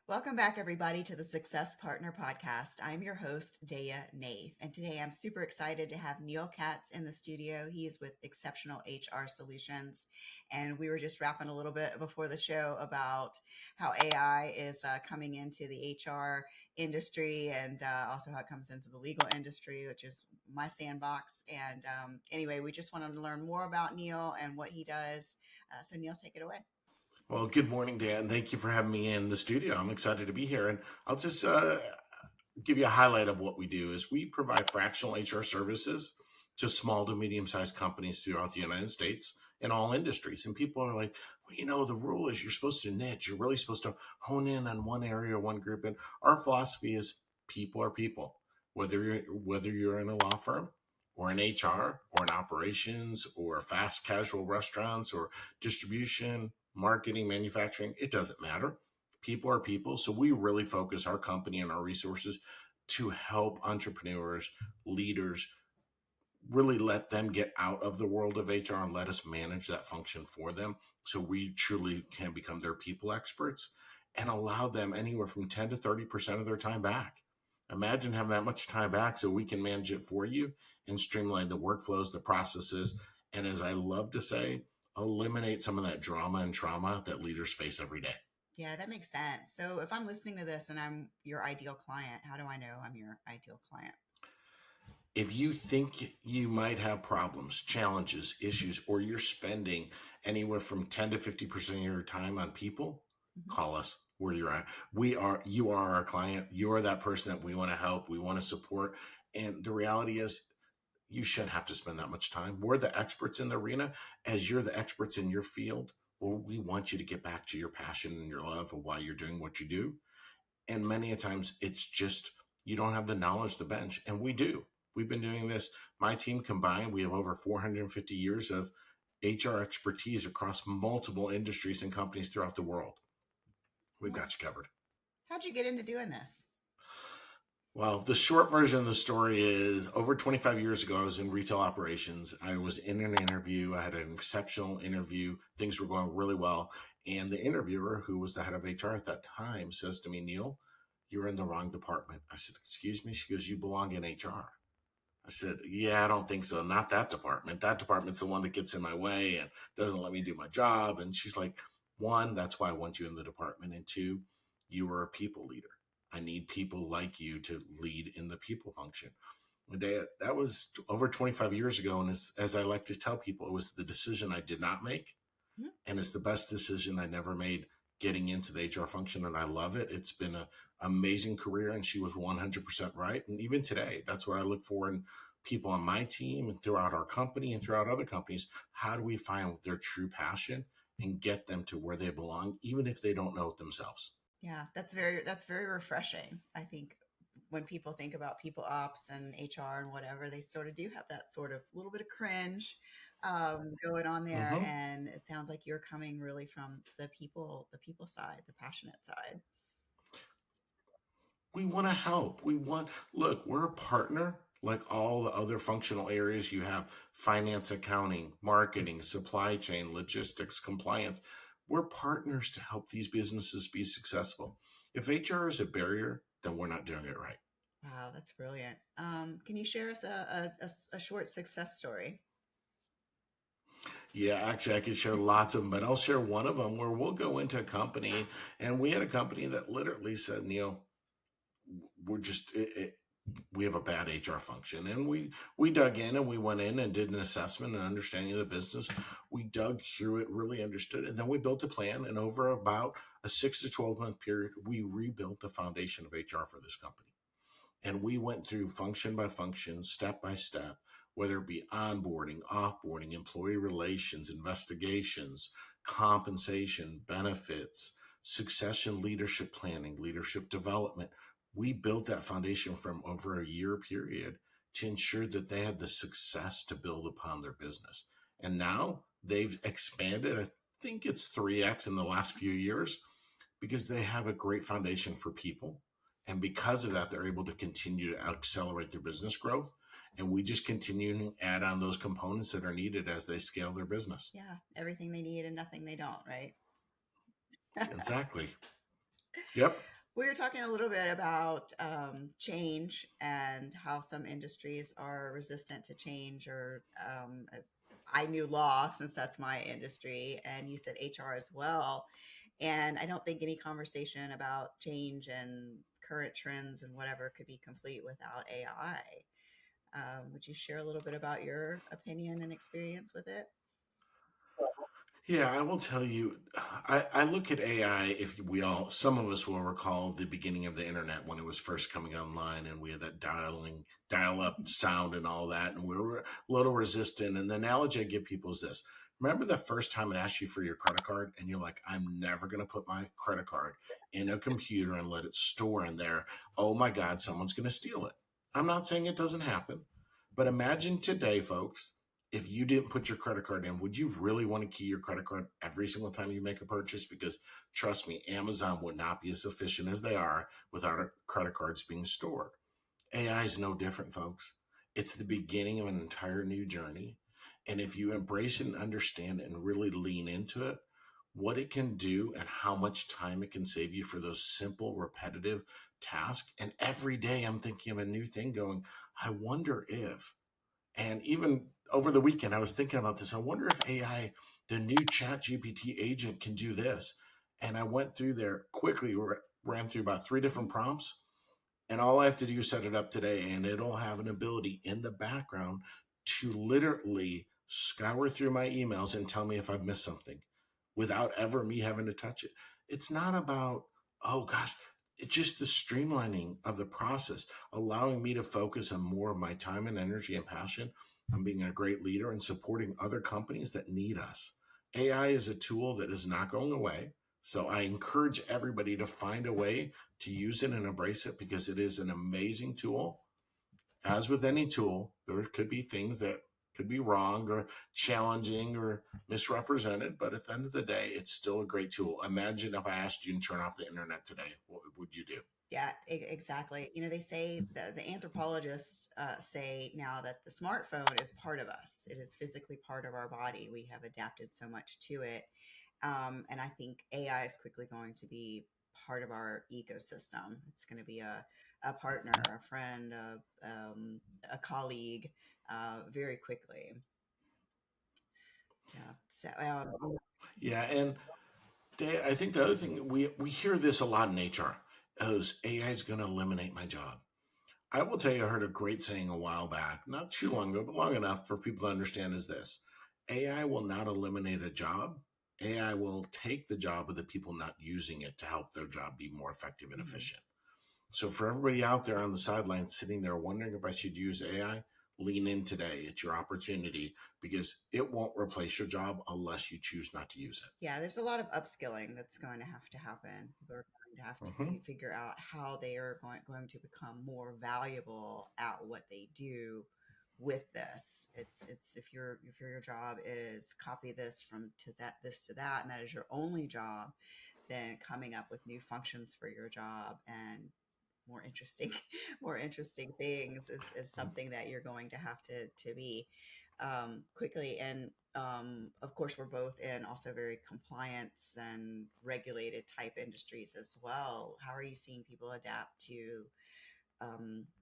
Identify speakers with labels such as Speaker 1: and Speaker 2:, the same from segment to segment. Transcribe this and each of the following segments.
Speaker 1: Welcome back, everybody, to the Success Partner Podcast. I'm your host, Daya Naef, and today I'm super excited to have Neil Katz in the studio. He is with Exceptional HR Solutions, and we were just rapping a little bit before the show about how AI is coming into the HR industry and also how it comes into the legal industry, which is my sandbox. And anyway, we just wanted to learn more about Neil and what he does. So, Neil, take it away.
Speaker 2: Well, good morning, Dan. Thank you for having me in the studio. I'm excited to be here, and I'll just give you a highlight of what we do. Is we provide fractional HR services to small to medium-sized companies throughout the United States in all industries. And people are like, well, the rule is you're supposed to niche. You're really supposed to hone in on one area or one group. And our philosophy is people are people. Whether you're in a law firm or in HR or in operations or fast casual restaurants or distribution, marketing, manufacturing, it doesn't matter. People are people. So we really focus our company and our resources to help entrepreneurs, leaders, really let them get out of the world of HR and let us manage that function for them. So we truly can become their people experts and allow them anywhere from 10 to 30% of their time back. Imagine having that much time back so we can manage it for you and streamline the workflows, the processes, and as I love to say, eliminate some of that drama and trauma that leaders face every day.
Speaker 1: Yeah, that makes sense. So if I'm listening to this and I'm your ideal client, how do I know I'm your ideal client?
Speaker 2: If you think you might have problems, challenges, issues, or you're spending anywhere from 10 to 50% of your time on people,
Speaker 1: Mhm.
Speaker 2: call us where you're at. You are our client. You are that person that we want to help, we want to support. And the reality is, you shouldn't have to spend that much time. We're the experts in the arena. As you're the experts in your field, well, we want you to get back to your passion and your love of why you're doing what you do. And many a times it's just you don't have the knowledge to bench. And we do. We've been doing this. My team combined, we have over 450 years of HR expertise across multiple industries and companies throughout the world. We've
Speaker 1: Well,
Speaker 2: got you covered.
Speaker 1: how'd you get into doing this?
Speaker 2: Well, the short version of the story is over 25 years ago, I was in retail operations. I was in an interview. I had an exceptional interview. Things were going really well. And the interviewer, who was the head of HR at that time, says to me, Neil, you're in the wrong department. I said, excuse me? She goes, you belong in HR. I said, yeah, I don't think so. Not that department. That department's the one that gets in my way and doesn't let me do my job. And she's like, one, that's why I want you in the department. And two, you are a people leader. I need people like you to lead in the people function. That was over 25 years ago. And as I like to tell people, it was the decision I did not make.
Speaker 1: Mhm.
Speaker 2: And it's the best decision I never made getting into the HR function. And I love it. It's been an amazing career. And she was 100% right. And even today, that's what I look for in people on my team and throughout our company and throughout other companies. How do we find their true passion and get them to where they belong, even if they don't know it themselves?
Speaker 1: Yeah, that's very refreshing. I think when people think about people ops and HR and whatever, they sort of do have that sort of little bit of cringe going on there,
Speaker 2: Mm-hmm.
Speaker 1: and it sounds like you're coming really from the people side, the passionate side.
Speaker 2: We want to help. Look, we're a partner like all the other functional areas you have: finance, accounting, marketing, supply chain, logistics, compliance. We're partners to help these businesses be successful. If HR is a barrier, then we're not doing it right.
Speaker 1: Wow, that's brilliant. Can you share us a short success story?
Speaker 2: Yeah, actually, I could share lots of them, but I'll share one of them where we'll go into a company, and we had a company that literally said, Neil, we're just we have a bad HR function. And we dug in and we went in and did an assessment and understanding of the business. We dug through it, really understood it, and then we built a plan. And over about a 6 to 12 month period, we rebuilt the foundation of HR for this company. And we went through function by function, step by step, whether it be onboarding, offboarding, employee relations, investigations, compensation, benefits, succession leadership planning, leadership development. We built that foundation from over a year period to ensure that they had the success to build upon their business. And now they've expanded. I think it's 3x in the last few years because they have a great foundation for people. And because of that, they're able to continue to accelerate their business growth. And we just continue to add on those components that are needed as they scale their business.
Speaker 1: Yeah, everything they need and nothing they don't, right?
Speaker 2: Exactly. Yep.
Speaker 1: We were talking a little bit about change and how some industries are resistant to change, or I knew law since that's my industry, and you said HR as well. And I don't think any conversation about change and current trends and whatever could be complete without AI. Would you share a little bit about your opinion and experience with it?
Speaker 2: Yeah, I will tell you, I look at AI, if we all, some of us will recall the beginning of the internet when it was first coming online and we had that dial up sound and all that, and we were a little resistant. And the analogy I give people is this: remember the first time it asked you for your credit card, and you're like, I'm never going to put my credit card in a computer and let it store in there. Oh my God, someone's going to steal it. I'm not saying it doesn't happen, but imagine today, folks, if you didn't put your credit card in, would you really want to key your credit card every single time you make a purchase? Because trust me, Amazon would not be as efficient as they are without our credit cards being stored. AI is no different, folks. It's the beginning of an entire new journey. And if you embrace it and understand it and really lean into it, what it can do and how much time it can save you for those simple, repetitive tasks. And every day I'm thinking of a new thing going, I wonder if, and even over the weekend, I was thinking about this. I wonder if AI, the new Chat GPT agent, can do this. And I went through there quickly, ran through about three different prompts, and all I have to do is set it up today, and it'll have an ability in the background to literally scour through my emails and tell me if I've missed something without ever me having to touch it. It's not about, oh gosh, it's just the streamlining of the process, allowing me to focus on more of my time and energy and passion on being a great leader and supporting other companies that need us. AI is a tool that is not going away. So I encourage everybody to find a way to use it and embrace it because it is an amazing tool. As with any tool, there could be things that could be wrong or challenging or misrepresented, but at the end of the day, it's still a great tool. Imagine if I asked you to turn off the internet today, what would you do?
Speaker 1: Yeah, exactly. You know, they say the anthropologists say now that the smartphone is part of us. It is physically part of our body. We have adapted so much to it. And I think AI is quickly going to be part of our ecosystem. It's going to be a partner, a friend, a colleague very quickly. Yeah. So,
Speaker 2: Yeah, and I think the other thing we hear this a lot in HR is AI is going to eliminate my job. I will tell you, I heard a great saying a while back, not too long ago, but long enough for people to understand is this: AI will not eliminate a job. AI will take the job of the people not using it to help their job be more effective and
Speaker 1: mhm.
Speaker 2: efficient. So, for everybody out there on the sidelines sitting there wondering if I should use AI, lean in today. It's your opportunity because it won't replace your job unless you choose not to use
Speaker 1: Yeah, there's a lot of upskilling that's going to have to happen. People are going to have
Speaker 2: it.
Speaker 1: to
Speaker 2: Hmm.
Speaker 1: figure out how they are going to become more valuable at what they do with this. It's if your job is copy this from to that this to that, and that is your only job, then coming up with new functions for your job and more interesting more interesting things is something that you're going to have to be quickly. And of course we're both in also very compliance and regulated type industries as well. How are you seeing people adapt to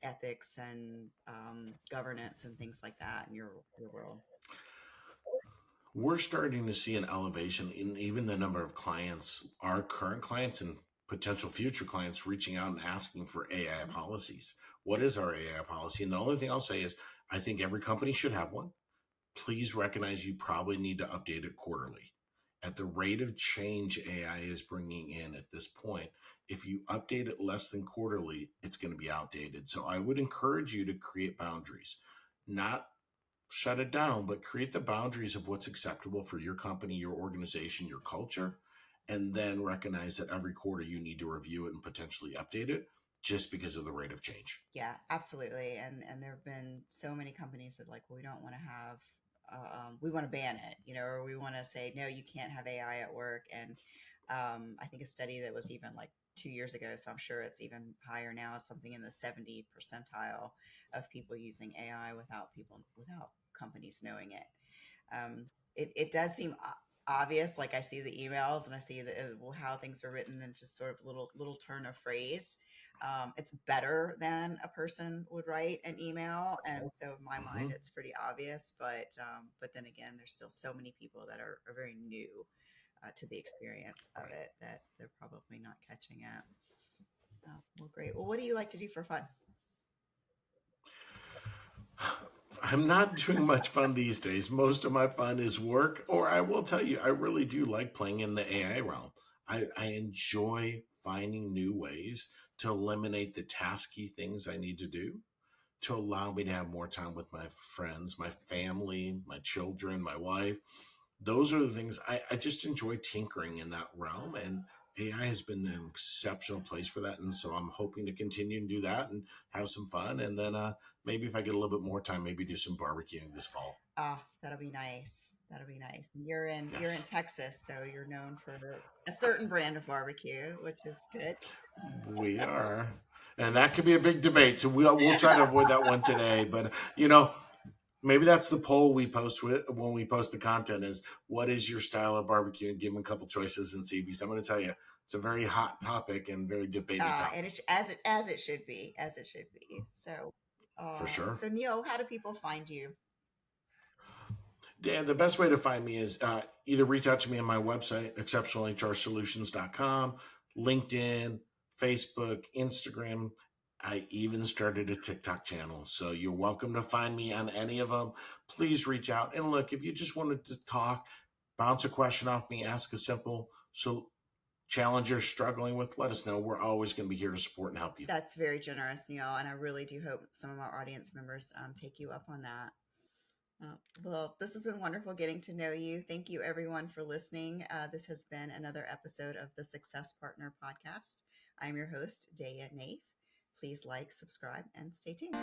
Speaker 1: ethics and governance and things like that in your world?
Speaker 2: We're starting to see an elevation in even the number of clients, our current clients and potential future clients reaching out and asking for AI policies. What is our AI policy? And the only thing I'll say is I think every company should have one. Please recognize you probably need to update it quarterly. At the rate of change AI is bringing in at this point, if you update it less than quarterly, it's going to be outdated. So I would encourage you to create boundaries, not shut it down, but create the boundaries of what's acceptable for your company, your organization, your culture, and then recognize that every quarter you need to review it and potentially update it just because of the rate of change.
Speaker 1: Yeah, absolutely. And there have been so many companies that like, well, we don't want to have, we want to ban it, you know, or we want to say, no, you can't have AI at work. And I think a study that was even like 2 years ago, so I'm sure it's even higher now, is something in the 70 percentile of people using AI without companies knowing it. It does seem obvious. Like I see the emails and I see how things are written and just sort of little turn of phrase. It's better than a person would write an email, and so in my mind,
Speaker 2: Hmm.
Speaker 1: it's pretty obvious. But then again, there's still so many people that are very new to the experience of
Speaker 2: Right.
Speaker 1: it that they're probably not catching it. Well, great. Well, what do you like to do for fun?
Speaker 2: I'm not doing much fun these days. Most of my fun is work, or I will tell you, I really do like playing in the AI realm. I enjoy finding new ways to eliminate the tasky things I need to do to allow me to have more time with my friends, my family, my children, my wife. Those are the things I just enjoy tinkering in that realm. And AI has been an exceptional place for that. And so I'm hoping to continue and do that and have some fun. And then maybe if I get a little bit more time, maybe do some barbecuing this fall.
Speaker 1: Ah, that'll be nice. That'll be nice. You're in
Speaker 2: Yes,
Speaker 1: Texas, so you're known for a certain brand of barbecue, which is good.
Speaker 2: we are. And that could be a big debate. So we'll try to avoid that one today. But, maybe that's the poll we post when we post the content is what is your style of barbecue, and give them a couple choices and see. Because I'm going to tell you, it's a very hot topic and very debated
Speaker 1: And
Speaker 2: topic
Speaker 1: as it should be, as it should be.
Speaker 2: for sure.
Speaker 1: So Neil, how do people find you?
Speaker 2: Dan, the best way to find me is either reach out to me on my website, exceptionalhrsolutions.com, LinkedIn, Facebook, Instagram. I even started a TikTok channel. So you're welcome to find me on any of them. Please reach out. And look, if you just wanted to talk, bounce a question off me, ask a simple challenge you're struggling with, let us know. We're always going to be here to support and help you.
Speaker 1: That's very generous, Neil, and I really do hope some of our audience members take you up on that. Well, this has been wonderful getting to know you. Thank you, everyone, for listening. This has been another episode of the Success Partner Podcast. I'm your host, Daya Naef. Please like, subscribe, and stay tuned.